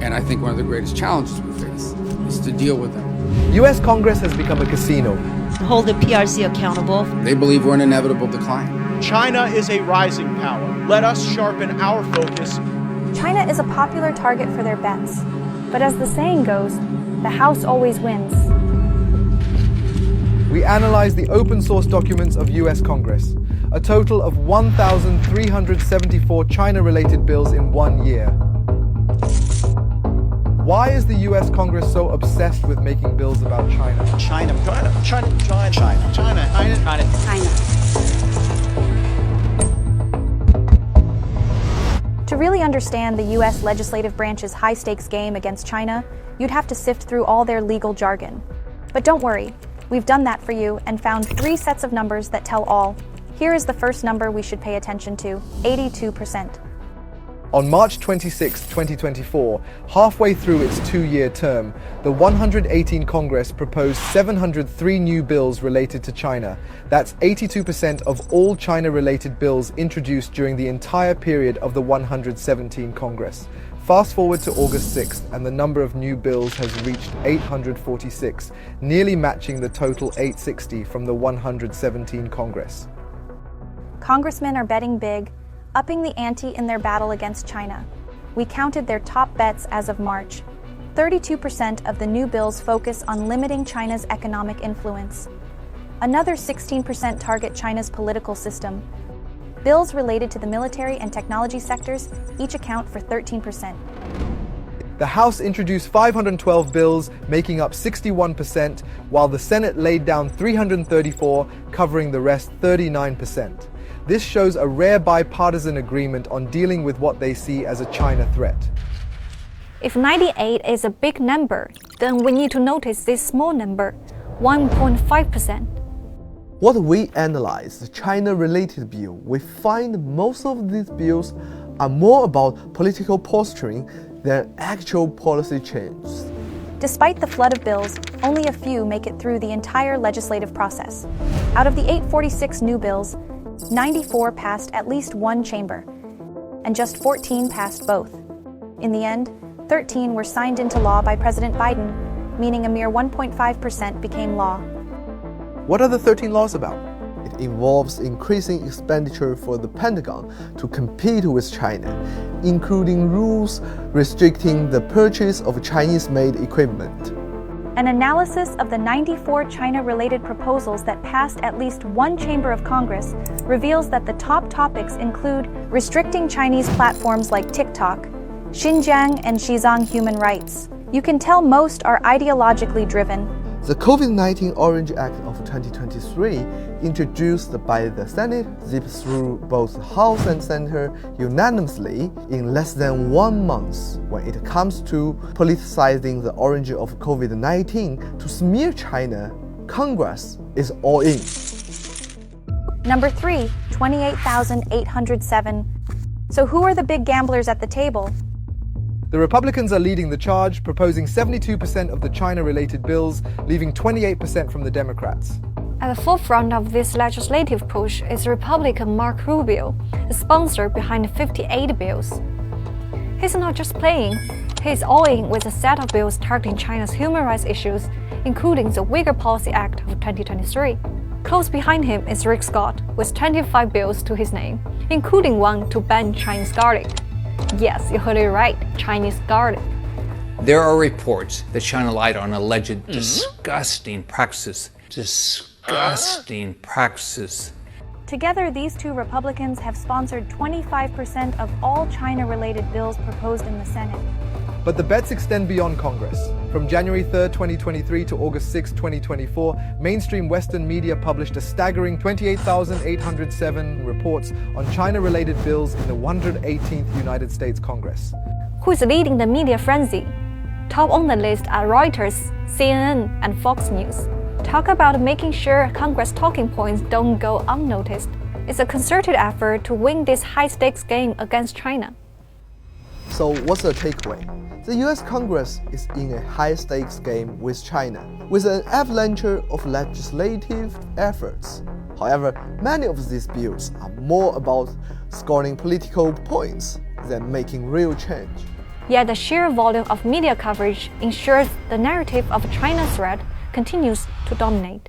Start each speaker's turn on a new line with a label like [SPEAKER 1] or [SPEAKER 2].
[SPEAKER 1] And I think one of the greatest challenges we face is to deal with them.
[SPEAKER 2] US Congress has become a casino.
[SPEAKER 3] Hold the PRC accountable.
[SPEAKER 1] They believe we're in inevitable decline.
[SPEAKER 4] China is a rising power. Let us sharpen our focus.
[SPEAKER 5] China is a popular target for their bets. But as the saying goes, the house always wins.
[SPEAKER 2] We analyze the open source documents of US Congress, a total of 1,374 China-related bills in 1 year. Why is the US Congress so obsessed with making bills about China?
[SPEAKER 4] China, China, China, China, China, China, China, China.
[SPEAKER 5] To really understand the US legislative branch's high-stakes game against China, you'd have to sift through all their legal jargon. But don't worry, we've done that for you and found 3 sets of numbers that tell all. Here is the first number we should pay attention to, 82%.
[SPEAKER 2] On March 26, 2024, halfway through its 2-year term, the 118 Congress proposed 703 new bills related to China. That's 82% of all China-related bills introduced during the entire period of the 117 Congress. Fast forward to August 6th, and the number of new bills has reached 846, nearly matching the total 860 from the 117 Congress.
[SPEAKER 5] Congressmen are betting big, upping the ante in their battle against China. We counted their top bets as of March. 32% of the new bills focus on limiting China's economic influence. Another 16% target China's political system. Bills related to the military and technology sectors each account for 13%.
[SPEAKER 2] The House introduced 512 bills, making up 61%, while the Senate laid down 334, covering the rest 39%. This shows a rare bipartisan agreement on dealing with what they see as a China threat.
[SPEAKER 6] If 98 is a big number, then we need to notice this small number, 1.5%.
[SPEAKER 7] What we analyze the China-related bill, we find most of these bills are more about political posturing than actual policy changes.
[SPEAKER 5] Despite the flood of bills, only a few make it through the entire legislative process. Out of the 846 new bills, 94 passed at least one chamber, and just 14 passed both. In the end, 13 were signed into law by President Biden, meaning a mere 1.5% became law.
[SPEAKER 2] What are the 13 laws about?
[SPEAKER 7] It involves increasing expenditure for the Pentagon to compete with China, including rules restricting the purchase of Chinese-made equipment.
[SPEAKER 5] An analysis of the 94 China-related proposals that passed at least one chamber of Congress reveals that the top topics include restricting Chinese platforms like TikTok, Xinjiang and Xizang human rights. You can tell most are ideologically driven.
[SPEAKER 7] The COVID-19 Orange Act of 2023, introduced by the Senate, zipped through both the House and Senate unanimously in less than 1 month. When it comes to politicizing the origin of COVID-19 to smear China, Congress is all in.
[SPEAKER 5] Number 3, 28,807. So who are the big gamblers at the table?
[SPEAKER 2] The Republicans are leading the charge, proposing 72% of the China-related bills, leaving 28% from the Democrats.
[SPEAKER 6] At the forefront of this legislative push is Republican Marco Rubio, the sponsor behind 58 bills. He's not just playing, he's all in with a set of bills targeting China's human rights issues, including the Uyghur Policy Act of 2023. Close behind him is Rick Scott, with 25 bills to his name, including one to ban Chinese garlic. Yes, you heard it right, Chinese garlic.
[SPEAKER 8] There are reports that shine a light on alleged disgusting practices. Disgusting practices.
[SPEAKER 5] Together, these two Republicans have sponsored 25% of all China-related bills proposed in the Senate.
[SPEAKER 2] But the bets extend beyond Congress. From January 3, 2023 to August 6, 2024, mainstream Western media published a staggering 28,807 reports on China-related bills in the 118th United States Congress.
[SPEAKER 6] Who is leading the media frenzy? Top on the list are Reuters, CNN, and Fox News. Talk about making sure Congress talking points don't go unnoticed. It's a concerted effort to win this high-stakes game against China.
[SPEAKER 7] So what's the takeaway? The US Congress is in a high-stakes game with China, with an avalanche of legislative efforts. However, many of these bills are more about scoring political points than making real change.
[SPEAKER 6] Yet the sheer volume of media coverage ensures the narrative of China's threat continues to dominate.